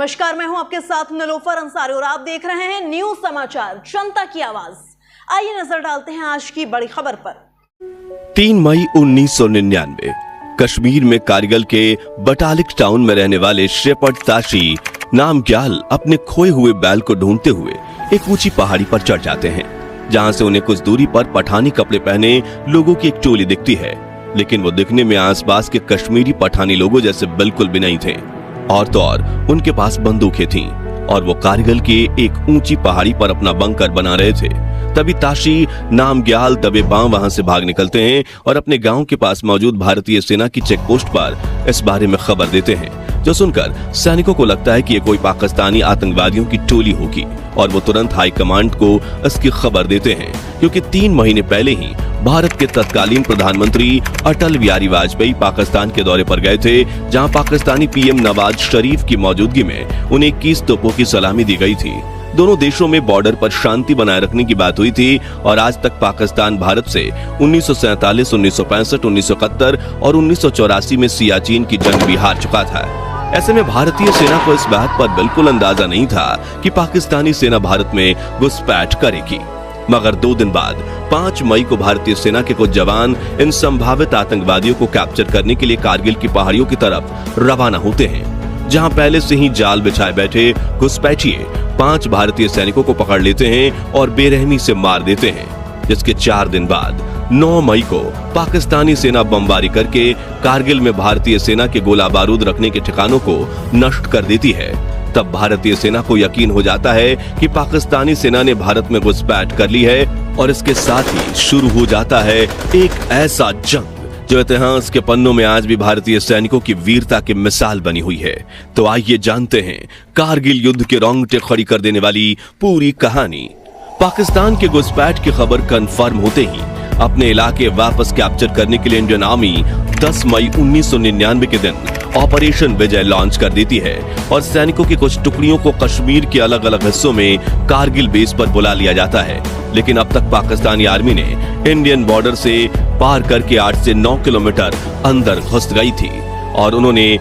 नमस्कार, मैं हूं आपके साथ निलोफर अंसारी और आप देख रहे हैं न्यूज समाचार जनता की आवाज। आइए नजर डालते हैं आज की बड़ी खबर पर। 3 मई 1999 कश्मीर में कारगिल के बटालिक टाउन में रहने वाले शेपर्ड ताशी नामग्याल अपने खोए हुए बैल को ढूंढते हुए एक ऊंची पहाड़ी पर चढ़ जाते हैं, जहां से उन्हें कुछ दूरी पर पठानी कपड़े पहने लोगों की एक टोली दिखती है। लेकिन वो दिखने में आसपास के कश्मीरी पठानी लोगों जैसे बिल्कुल भी नहीं थे। और तो और उनके पास बंदूकें थीं और वो कारगिल के एक ऊंची पहाड़ी पर अपना बंकर बना रहे थे। तभी ताशी नामग्याल दबे पांव वहां से भाग निकलते हैं और अपने गांव के पास मौजूद भारतीय सेना की चेक पोस्ट पर इस बारे में खबर देते हैं, जो सुनकर सैनिकों को लगता है कि ये कोई पाकिस्तानी आतंकवादियों की टोली होगी और वो तुरंत हाई कमांड को इसकी खबर देते हैं, क्योंकि 3 महीने पहले ही भारत के तत्कालीन प्रधानमंत्री अटल बिहारी वाजपेयी पाकिस्तान के दौरे पर गए थे, जहां पाकिस्तानी पीएम नवाज शरीफ की मौजूदगी में उन्हें 21 तोपों की सलामी दी गई थी। दोनों देशों में बॉर्डर पर शांति बनाए रखने की बात हुई थी और आज तक पाकिस्तान भारत से 1947, 1965, 1971 और 1984 में सियाचिन की जंग भी हार चुका था। ऐसे में भारतीय सेना को इस बात पर बिल्कुल अंदाजा नहीं था कि पाकिस्तानी सेना भारत में घुसपैठ करेगी। मगर 2 दिन बाद 5 मई को भारतीय सेना के कुछ जवान इन संभावित आतंकवादियों को कैप्चर करने के लिए कारगिल की पहाड़ियों की तरफ रवाना होते हैं, जहां पहले से ही जाल बिछाए बैठे घुसपैठिए 5 भारतीय सैनिकों को पकड़ लेते हैं और बेरहमी से मार देते हैं। जिसके 4 दिन बाद 9 मई को पाकिस्तानी सेना बमबारी करके कारगिल में भारतीय सेना के गोला बारूद रखने के ठिकानों को नष्ट कर देती है। तब भारतीय सेना को यकीन हो जाता है कि पाकिस्तानी सेना ने भारत में घुसपैठ कर ली है और इसके साथ ही शुरू हो जाता है एक ऐसा जंग जो इतिहास के पन्नों में आज भी भारतीय सैनिकों की वीरता की मिसाल बनी हुई है। तो आइए जानते हैं कारगिल युद्ध के रोंगटे खड़ी कर देने वाली पूरी कहानी। पाकिस्तान के घुसपैठ की खबर कंफर्म होते ही अपने इलाके वापस कैप्चर करने के लिए इंडियन आर्मी 10 मई 1999 के दिन ऑपरेशन विजय लॉन्च कर देती है और सैनिकों की कुछ टुकड़ियों को कश्मीर के अलग अलग हिस्सों में कारगिल बेस पर बुला लिया जाता है। लेकिन अब तक पाकिस्तानी आर्मी ने इंडियन बॉर्डर से पार करके 8 से 9 किलोमीटर अंदर घुस गई थी और उन्होंने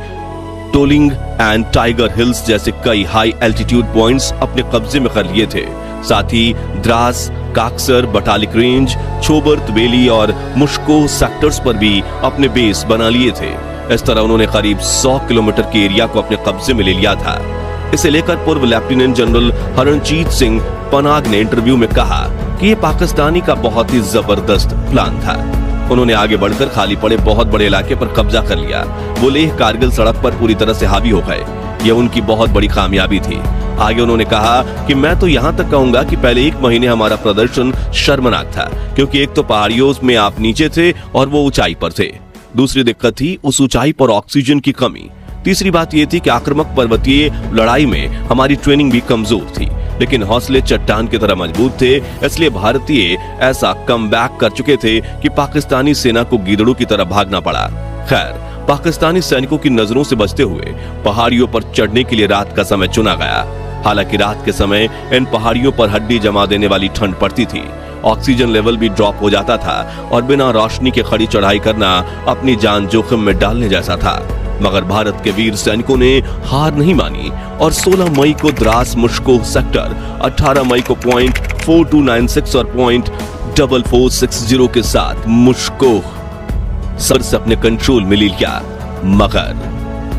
टोलिंग एंड टाइगर हिल्स जैसे कई हाई एल्टीट्यूड पॉइंट्स अपने कब्जे में कर लिए थे। साथ ही द्रास, काक्सर, बटालिक रेंज, छोबर, तबेली और मुश्को सेक्टर्स पर भी अपने बेस बना लिए थे। इस तरह उन्होंने करीब 100 किलोमीटर के एरिया को अपने कब्जे में ले लिया था। इसे लेकर पूर्व लेफ्टिनेंट जनरल हरणजीत सिंह पनाग ने इंटरव्यू में कहा कि ये पाकिस्तानी का बहुत ही जबरदस्त प्लान था। उन्होंने आगे बढ़कर खाली पड़े बहुत बड़े इलाके पर कब्जा कर लिया। वो लेह कारगिल सड़क पर पूरी तरह से हावी हो गए। यह उनकी बहुत बड़ी कामयाबी थी। आगे उन्होंने कहा कि मैं तो यहां तक कहूंगा कि पहले 1 महीने हमारा प्रदर्शन शर्मनाक था, क्योंकि एक तो पहाड़ियों में आप नीचे थे और वो ऊंचाई पर थे। दूसरी दिक्कत थी उस ऊंचाई पर ऑक्सीजन की कमी। तीसरी बात यह थी कि आक्रामक पर्वतीय लड़ाई में हमारी ट्रेनिंग भी कमजोर थी, लेकिन हौसले चट्टान की तरह मजबूत थे। इसलिए भारतीय ऐसा कमबैक कर चुके थे कि पाकिस्तानी सेना को गीदड़ों की तरह भागना पड़ा। खैर, पाकिस्तानी सैनिकों की नजरों से बचते हुए पहाड़ियों पर चढ़ने के लिए रात का समय चुना गया। हालांकि रात के समय इन पहाड़ियों पर हड्डी जमा देने वाली ठंड पड़ती थी, ऑक्सीजन लेवल भी ड्रॉप हो जाता था और बिना रोशनी के खड़ी चढ़ाई करना अपनी जान जोखिम में डालने जैसा था। मगर भारत के वीर सैनिकों ने हार नहीं मानी और 16 मई को द्रास मुश्को सेक्टर, 18 मई को पॉइंट 4296 और पॉइंट 4460 के साथ मुश्को सर से अपने कंट्रोल में ले लिया। मगर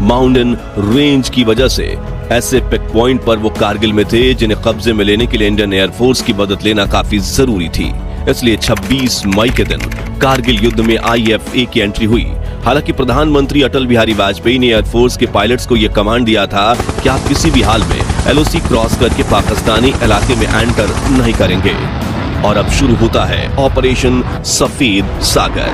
माउंटेन रेंज की वजह से ऐसे पिक पॉइंट पर वो कारगिल में थे जिन्हें कब्जे में लेने के लिए इंडियन एयरफोर्स की मदद लेना काफी जरूरी थी। इसलिए 26 मई के दिन कारगिल युद्ध में IFA की एंट्री हुई। हालांकि प्रधानमंत्री अटल बिहारी वाजपेयी ने एयरफोर्स के पायलट्स को यह कमांड दिया था कि आप किसी भी हाल में LOC क्रॉस करके पाकिस्तानी इलाके में एंटर नहीं करेंगे। और अब शुरू होता है ऑपरेशन सफेद सागर,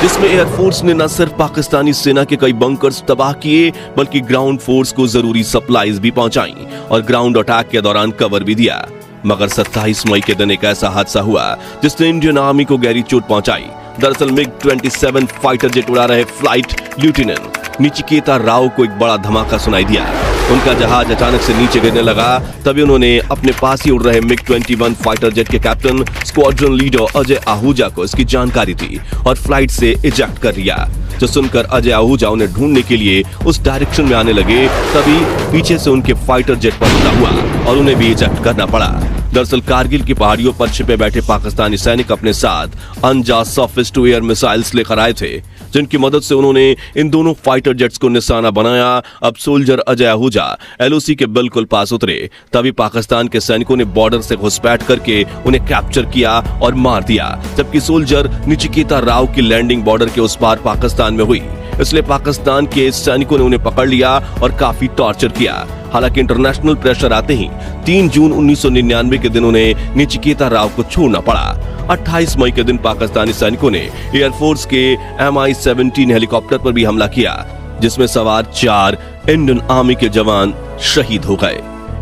जिसमें एयरफोर्स ने न सिर्फ पाकिस्तानी सेना के कई बंकर्स तबाह किए, बल्कि ग्राउंड फोर्स को जरूरी सप्लाईज भी पहुंचाई और ग्राउंड अटैक के दौरान कवर भी दिया। मगर 27 मई के दिन एक ऐसा हादसा हुआ जिसने इंडियन आर्मी को गहरी चोट पहुंचाई। दरअसल MiG-27 फाइटर जेट उड़ा रहे फ्लाइट लेफ्टिनेंट निचिकेता राव को एक बड़ा धमाका सुनाई दिया। उनका जहाज अचानक से नीचे गिरने लगा। तभी उन्होंने अपने पास ही उड़ रहे MiG-21 फाइटर जेट के captain squadron leader Ajay Ahuja को इसकी जानकारी दी और फ्लाइट से इजेक्ट कर लिया। जो सुनकर अजय आहूजा उन्हें ढूंढने के लिए उस डायरेक्शन में आने लगे। तभी पीछे से उनके फाइटर जेट पर हमला हुआ और उन्हें भी इजेक्ट करना पड़ा। दरअसल कारगिल की पहाड़ियों पर छिपे बैठे पाकिस्तानी सैनिक अपने साथ अंजास सर्फेस टू एयर मिसाइल्स लेकर आए थे, जिनकी मदद से उन्होंने इन दोनों फाइटर जेट्स को निशाना बनाया। अब सोल्जर अजय आहूजा एलओसी के बिल्कुल पास उतरे, तभी पाकिस्तान के सैनिकों ने बॉर्डर से घुसपैठ करके उन्हें कैप्चर किया और मार दिया, जबकि सोल्जर नचिकेता राव की लैंडिंग बॉर्डर के उस पार पाकिस्तान में हुई। इसलिए पाकिस्तान के सैनिकों ने उन्हें पकड़ लिया और काफी टॉर्चर किया। हालांकि इंटरनेशनल प्रेशर आते ही 3 जून 1999 के दिन उन्हें नचिकेता राव को छोड़ना पड़ा। 28 मई के दिन पाकिस्तानी सैनिकों ने एयरफोर्स के MI-17 हेलीकॉप्टर पर भी हमला किया, जिसमें सवार 4 इंडियन आर्मी के जवान शहीद हो गए।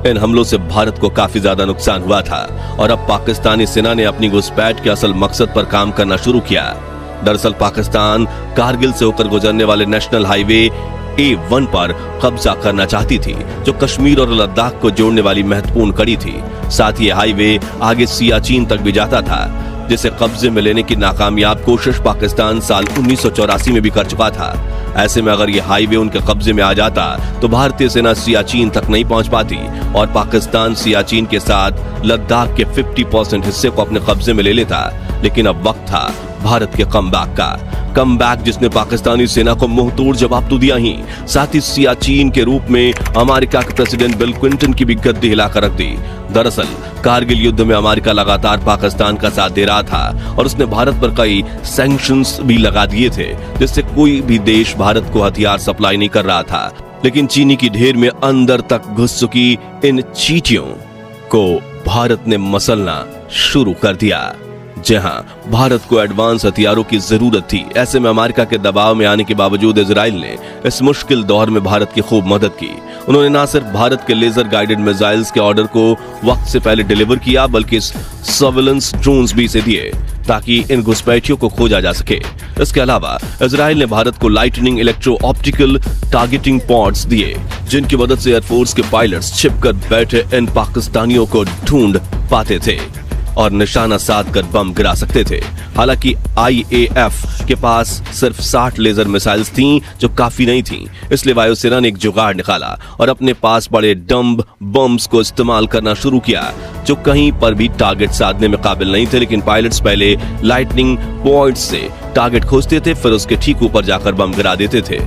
इन हमलों से भारत को काफी ज्यादा नुकसान हुआ था और अब पाकिस्तानी सेना ने अपनी घुसपैठ के असल मकसद पर काम करना शुरू किया। दरअसल पाकिस्तान कारगिल से होकर गुजरने वाले नेशनल हाईवे A1 पर कब्जा करना चाहती थी, जो कश्मीर और लद्दाख को जोड़ने वाली महत्वपूर्ण कड़ी थी। साथ ही हाईवे आगे सियाचिन तक भी जाता था, जिसे कब्जे में लेने की नाकामयाब कोशिश पाकिस्तान साल 1984 में भी कर चुका था। ऐसे में अगर यह हाईवे उनके कब्जे में आ जाता तो भारतीय सेना सियाचिन तक नहीं पहुंच पाती और पाकिस्तान सियाचिन के साथ लद्दाख के 50% हिस्से को अपने कब्जे में ले लेता। लेकिन अब वक्त था भारत के कमबैक का, कमबैक जिसने पाकिस्तानी सेना को मुंहतोड़ जवाब तो दिया ही, साथ ही सियाचिन के रूप में अमेरिका के प्रेसिडेंट बिल क्लिंटन की भी गद्दी हिलाकर रख दी। दरअसल कारगिल युद्ध में अमेरिका लगातार पाकिस्तान का साथ दे रहा था और उसने भारत पर कई सैंक्शंस भी लगा दिए थे, जिससे कोई भी देश भारत को हथियार सप्लाई नहीं कर रहा था। लेकिन चीनी की ढेर में अंदर तक घुस चुकी इन चींटियों को भारत ने मसलना शुरू कर दिया। जहां भारत को एडवांस हथियारों की जरूरत थी, ऐसे में अमेरिका के दबाव में आने के बावजूद इजराइल ने इस मुश्किल दौर में भारत की खूब मदद की। उन्होंने न सिर्फ भारत के लेजर गाइडेड मिसाइल्स के ऑर्डर को वक्त से पहले डिलीवर किया, बल्कि सर्विलेंस ड्रोन्स भी इसे दिए ताकि इन घुसपैठियों को खोजा जा सके। इसके अलावा इजराइल ने भारत को lightning electro optical targeting pods दिए, जिनकी मदद से एयरफोर्स के पायलट्स छिपकर बैठे इन पाकिस्तानियों को ढूंढ पाते थे और निशाना साध कर बम गिरा सकते थे। हालांकि IAF के पास सिर्फ 60 लेजर मिसाइल्स थीं, जो काफी नहीं थीं। इसलिए वायुसेना ने एक जुगाड़ निकाला और अपने पास बड़े डम्ब बम्स को इस्तेमाल करना शुरू किया, जो कहीं पर भी टारगेट साधने में काबिल नहीं थे। लेकिन पायलट्स पहले लाइटनिंग पॉइंट्स से टारगेट खोजते थे, फिर उसके ठीक ऊपर जाकर बम गिरा देते थे,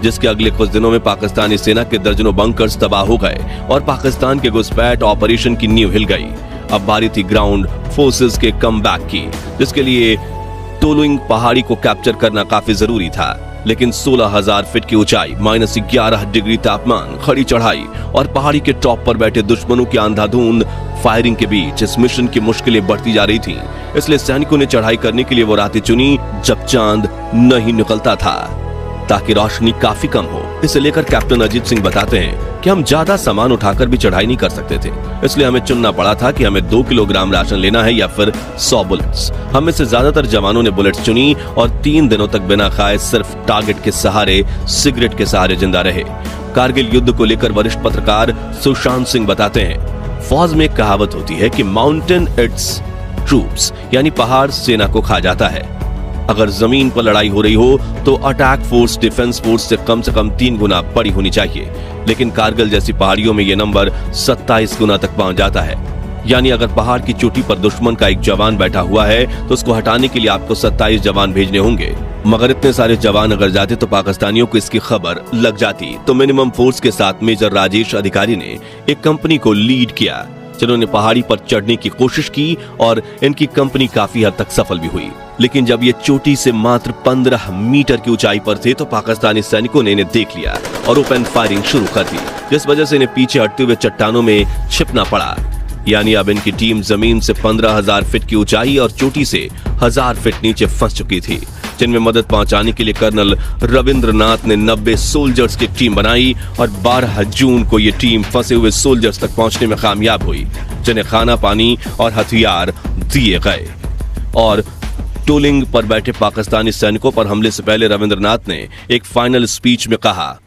जिसके अगले कुछ दिनों में पाकिस्तानी सेना के दर्जनों बंकर्स तबाह हो गए और पाकिस्तान के घुसपैठ ऑपरेशन की नींव हिल गई। अब बारी थी ग्राउंड फोर्सेस के कमबैक की, जिसके लिए टोलुइंग पहाड़ी को कैप्चर करना काफी जरूरी था। लेकिन 16,000 फीट की ऊंचाई, -11 डिग्री तापमान, खड़ी चढ़ाई और पहाड़ी के टॉप पर बैठे दुश्मनों की अंधाधुंध फायरिंग के बीच इस मिशन की मुश्किलें बढ़ती जा रही थीं। इसलिए सैनिकों ने चढ़ाई करने के लिए वो रातें चुनी जब चांद नहीं निकलता था, ताकि रोशनी काफी कम हो। इसे लेकर कैप्टन अजीत सिंह बताते हैं कि हम ज्यादा सामान उठाकर भी चढ़ाई नहीं कर सकते थे, इसलिए हमें चुनना पड़ा था कि हमें 2 किलोग्राम राशन लेना है या फिर 100 बुलेट्स। हम में से ज्यादातर जवानों ने बुलेट्स चुनी और 3 दिनों तक बिना खाए सिर्फ टारगेट के सहारे, सिगरेट के सहारे जिंदा रहे। कारगिल युद्ध को लेकर वरिष्ठ पत्रकार सुशांत सिंह बताते हैं, फौज में एक कहावत होती है कि माउंटेन इट्स ट्रूप्स, यानी पहाड़ सेना को खा जाता है। अगर जमीन पर लड़ाई हो रही हो तो अटैक फोर्स डिफेंस फोर्स से कम 3 गुना बड़ी होनी चाहिए, लेकिन कारगिल जैसी पहाड़ियों में यह नंबर 27 गुना तक पहुंच जाता है। यानी अगर पहाड़ की चोटी पर दुश्मन का एक जवान बैठा हुआ है तो उसको हटाने के लिए आपको 27 जवान भेजने होंगे। मगर इतने सारे जवान अगर जाते तो पाकिस्तानियों को इसकी खबर लग जाती। तो मिनिमम फोर्स के साथ मेजर राजेश अधिकारी ने एक कंपनी को लीड किया, जिन्होंने पहाड़ी पर चढ़ने की कोशिश की और इनकी कंपनी काफी हद तक सफल भी हुई। लेकिन जब ये चोटी से मात्र 15 मीटर की ऊंचाई पर थे तो पाकिस्तानी सैनिकों ने इन्हें देख लिया और ओपन फायरिंग शुरू कर दी, जिस वजह से इन्हें पीछे हटते हुए चट्टानों में छिपना पड़ा। यानी अब इनकी टीम जमीन से 15,000 फीट की ऊंचाई और चोटी से 1000 फीट नीचे फंस चुकी थी, जिनमें मदद पहुंचाने के लिए कर्नल रविंद्रनाथ ने 90 सोल्जर्स की टीम बनाई और 12 जून को यह टीम फंसे हुए सोल्जर्स तक पहुंचने में कामयाब हुई, जिन्हें खाना पानी और हथियार दिए गए। और टोलिंग पर बैठे पाकिस्तानी सैनिकों पर हमले से पहले रविंद्रनाथ ने एक फाइनल स्पीच में कहा,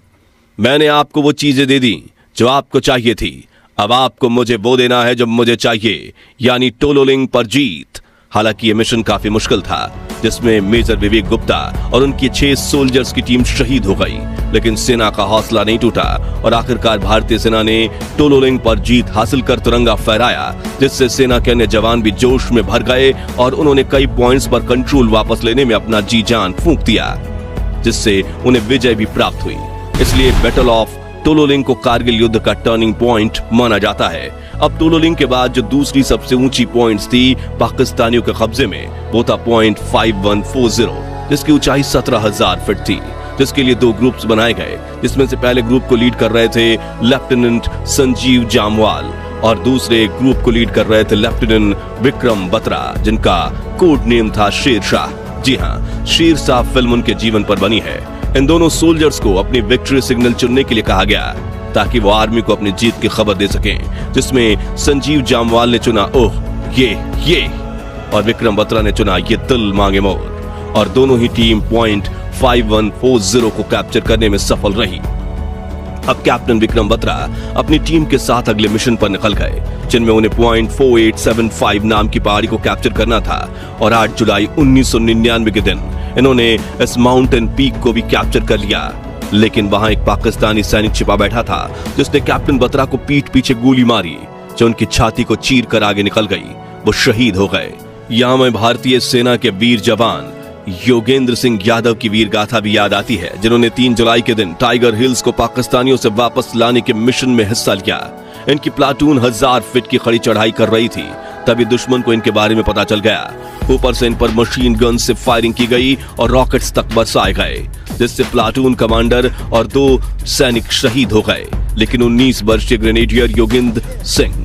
मैंने आपको वो चीजें दे दी जो आपको चाहिए थी, अब आपको मुझे वो देना है जो मुझे चाहिए, यानी टोलोलिंग पर जीत। हालांकि यह मिशन काफी मुश्किल था, जिसमें मेजर विवेक गुप्ता और उनके 6 सोल्जर्स की टीम शहीद हो गई। लेकिन सेना का हौसला नहीं टूटा और आखिरकार भारतीय सेना ने टोलोलिंग पर जीत हासिल कर तिरंगा फहराया, जिससे सेना के अन्य जवान भी जोश में भर गए और उन्होंने कई पॉइंट्स पर कंट्रोल वापस लेने में अपना जी जान फूंक दिया, जिससे उन्हें विजय भी प्राप्त हुई। इसलिए बैटल ऑफ टोलोलिंग को कारगिल युद्ध का टर्निंग पॉइंट माना जाता है। अब टोलोलिंग के बाद जो दूसरी सबसे ऊंची पॉइंट्स थी पाकिस्तानियों के कब्जे में, वो था पॉइंट 5140, जिसकी ऊंचाई 17,000 फीट थी, जिसके लिए 2 ग्रुप्स बनाए गए, जिसमें से पहले ग्रुप को लीड कर रहे थे लेफ्टिनेंट संजीव जामवाल और दूसरे ग्रुप को लीड कर रहे थे लेफ्टिनेंट विक्रम बत्रा, जिनका कोड नेम था शेरशाह। जी हाँ, शेरशाह फिल्म उनके जीवन पर बनी है। इन दोनों सोल्जर्स को अपनी विक्ट्री सिग्नल चुनने के लिए कहा गया ताकि वो आर्मी को अपनी जीत की खबर दे सकें, जिसमें संजीव जामवाल ने चुना ओह ये और विक्रम बत्रा ने चुना ये दिल मांगे मोर, और दोनों ही टीम पॉइंट 5140 को कैप्चर करने में सफल रही। अब कैप्टन विक्रम बत्रा अपनी टीम के साथ अगले मिशन पर निकल गए, जिनमें उन्हें पॉइंट 4875 नाम की पहाड़ी को कैप्चर करना था, और 8 जुलाई 1999 के दिन इन्होंने इस माउंटेन पीक को भी कैप्चर कर लिया। लेकिन वहां एक पाकिस्तानी सैनिक छिपा बैठा था, जिसने कैप्टन बत्रा को पीठ पीछे गोली मारी, जो उनकी छाती को चीर कर आगे निकल गई। वो शहीद हो गए। यहां में भारतीय सेना के वीर जवान योगेंद्र सिंह यादव की वीर गाथा भी याद आती है, जिन्होंने 3 जुलाई के दिन टाइगर हिल्स को पाकिस्तानियों से वापस लाने के मिशन में हिस्सा लिया। इनकी प्लाटून 1000 फीट की खड़ी चढ़ाई कर रही थी, तभी दुश्मन को इनके बारे में पता चल गया। ऊपर से इन पर मशीन गन से फायरिंग की गई और रॉकेट्स तक बरसाए गए, जिससे प्लाटून कमांडर और 2 सैनिक शहीद हो गए। लेकिन 19 वर्षीय ग्रेनेडियर योगेंद्र सिंह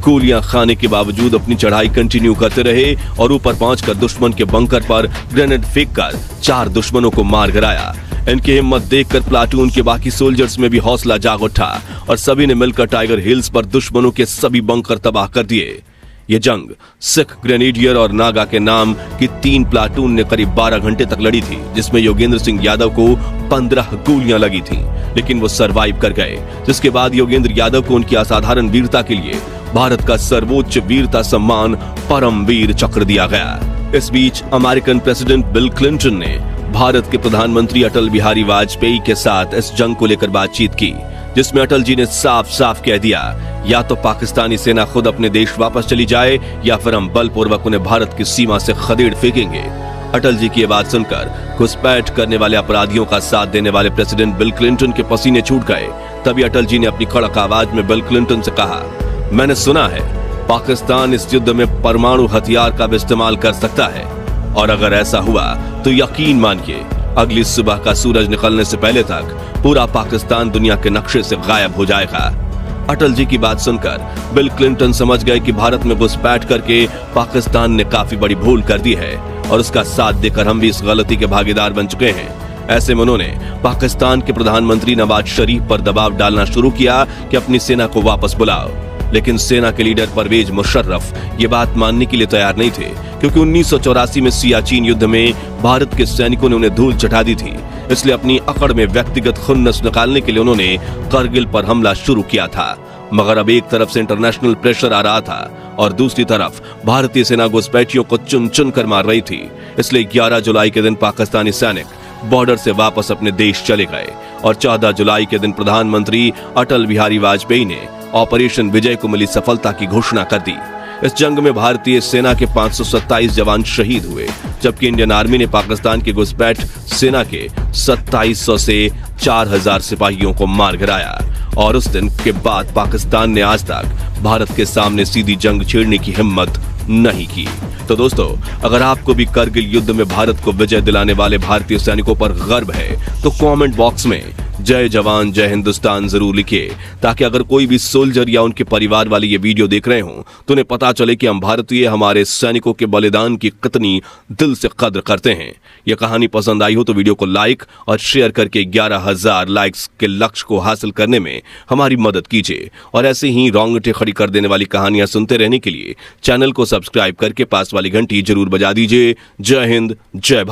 गोलियां खाने के बावजूद अपनी चढ़ाई कंटिन्यू करते रहे और ऊपर पहुंचकर दुश्मन के बंकर पर ग्रेनेड फेंककर 4 दुश्मनों को मार गिराया। इनकी हिम्मत देखकर प्लाटून के बाकी सोल्जर्स में भी हौसला जाग उठा और सभी ने मिलकर टाइगर हिल्स पर दुश्मनों के सभी बंकर तबाह कर दिए। ये जंग सिख, ग्रेनेडियर और नागा के नाम की 3 प्लाटून ने करीब 12 घंटे तक लड़ी थी, जिसमें योगेंद्र सिंह यादव को 15 गोलियां लगी थीं, लेकिन वो सरवाइव कर गए। जिसके बाद योगेंद्र यादव को उनकी असाधारण वीरता के लिए भारत का सर्वोच्च वीरता सम्मान परमवीर चक्र दिया गया। इस बीच अमेरिकन प्रेसिडेंट बिल क्लिंटन ने भारत के प्रधानमंत्री अटल बिहारी वाजपेयी के साथ इस जंग को लेकर बातचीत की, जिसमें अटल जी ने साफ साफ कह दिया, या तो पाकिस्तानी सेना खुद अपने देश वापस चली जाए या फिर हम बलपूर्वक उन्हें भारत की सीमा से खदेड़ फेंकेंगे। अटल जी की ये बात सुनकर घुसपैठ करने वाले अपराधियों का साथ देने वाले प्रेसिडेंट बिल क्लिंटन के पसीने छूट गए। तभी अटल जी ने अपनी कड़क आवाज में बिल क्लिंटन से कहा, मैंने सुना है पाकिस्तान इस युद्ध में परमाणु हथियार का भी इस्तेमाल कर सकता है, और अगर ऐसा हुआ तो यकीन मानिए अगली सुबह का सूरज निकलने से पहले तक पूरा पाकिस्तान दुनिया के नक्शे से गायब हो जाएगा। अटल जी की बात सुनकर बिल क्लिंटन समझ गए कि भारत में घुसपैठ करके पाकिस्तान ने काफी बड़ी भूल कर दी है और उसका साथ देकर हम भी इस गलती के भागीदार बन चुके हैं। ऐसे में उन्होंने पाकिस्तान के प्रधानमंत्री नवाज शरीफ पर दबाव डालना शुरू किया कि अपनी सेना को वापस बुलाओ। लेकिन सेना के लीडर परवेज मुशर्रफ ये बात मानने के लिए तैयार नहीं थे, क्योंकि 1984 में सियाचिन युद्ध में भारत के सैनिकों ने उन्हें धूल चटा दी थी। इसलिए अपनी अकड़ में व्यक्तिगत खुन्नस निकालने के लिए उन्होंने करगिल पर हमला शुरू किया था। मगर अब एक तरफ से इंटरनेशनल प्रेशर आ रहा था और दूसरी तरफ भारतीय सेना घुसपैठियों को चुन चुन कर मार रही थी। इसलिए 11 जुलाई के दिन पाकिस्तानी सैनिक बॉर्डर से वापस अपने देश चले गए और 14 जुलाई के दिन प्रधानमंत्री अटल बिहारी वाजपेयी ने ऑपरेशन विजय को मिली सफलता की घोषणा कर दी। इस जंग में भारतीय सेना के 527 जवान शहीद हुए, जबकि इंडियन आर्मी ने पाकिस्तान की घुसपैठ सेना के 2700 से 4000 सिपाहियों को मार गिराया। और उस दिन के बाद पाकिस्तान ने आज तक भारत के सामने सीधी जंग छेड़ने की हिम्मत नहीं की। तो दोस्तों, अगर आपको भी करगिल युद्ध में भारत को विजय दिलाने वाले भारतीय सैनिकों पर गर्व है तो कमेंट बॉक्स में जय जवान जय हिंदुस्तान जरूर लिखिए, ताकि अगर कोई भी सोल्जर या उनके परिवार वाले ये वीडियो देख रहे हों तो उन्हें पता चले कि हम भारतीय हमारे सैनिकों के बलिदान की कितनी दिल से कद्र करते हैं। यह कहानी पसंद आई हो तो वीडियो को लाइक और शेयर करके 11,000 लाइक्स के लक्ष्य को हासिल करने में हमारी मदद कीजिए। और ऐसे ही रोंगटे खड़ी कर देने वाली कहानियां सुनते रहने के लिए चैनल को सब्सक्राइब करके पास वाली घंटी जरूर बजा दीजिए। जय हिंद, जय भारत।